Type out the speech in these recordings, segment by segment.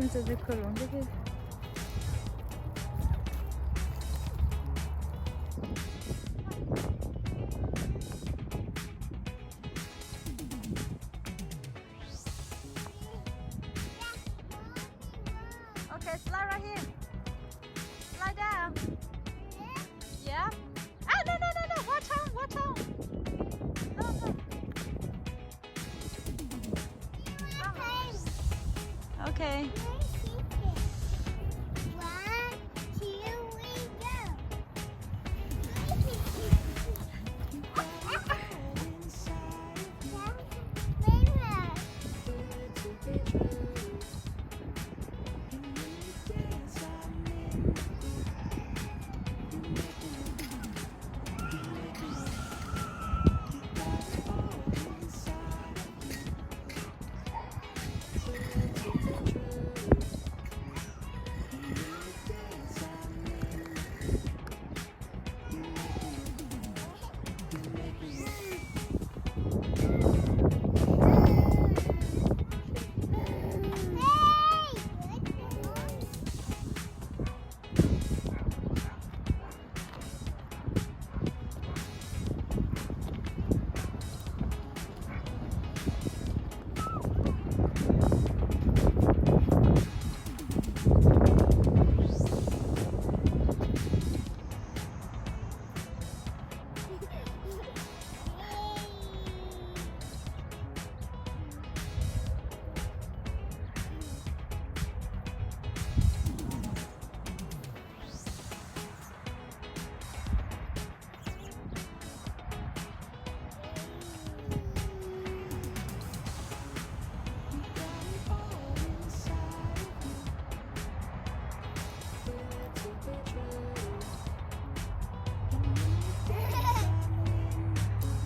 into the column. Look at okay, slide right here. Slide down. Yeah. Ah, no, no, no, no. Watch out, watch out. No, no. Okay.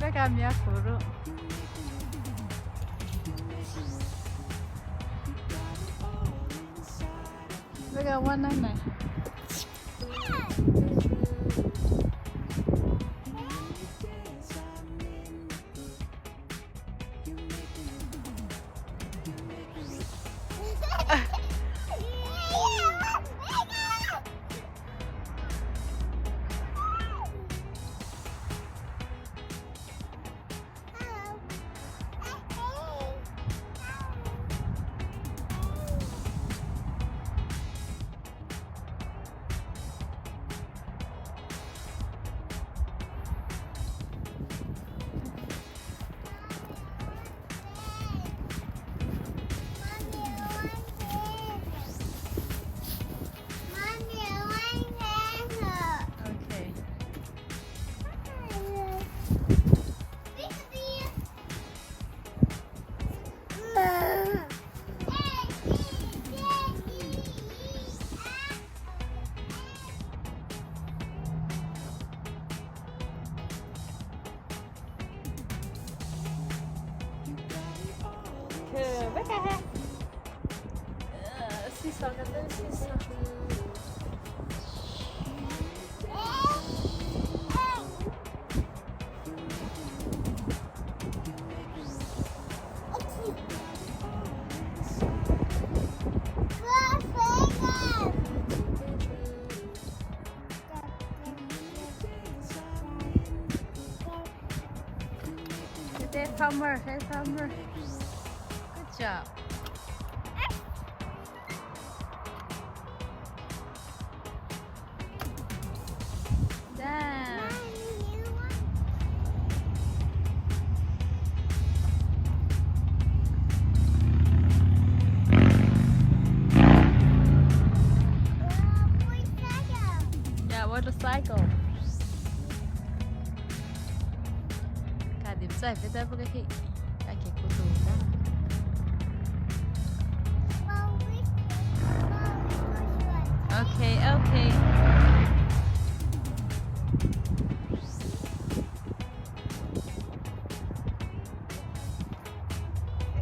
Beka miyakuru. Beka one nine. Beka ha. Sisa kata sisa. Hey Summer, hey Summer. Good job. Damn. Yeah, motorcycle. Cả điểm giải với ta với cái cô tù đó. Okay, okay.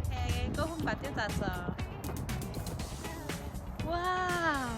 Okay, cô không bật tiếng tạt giờ. Wow.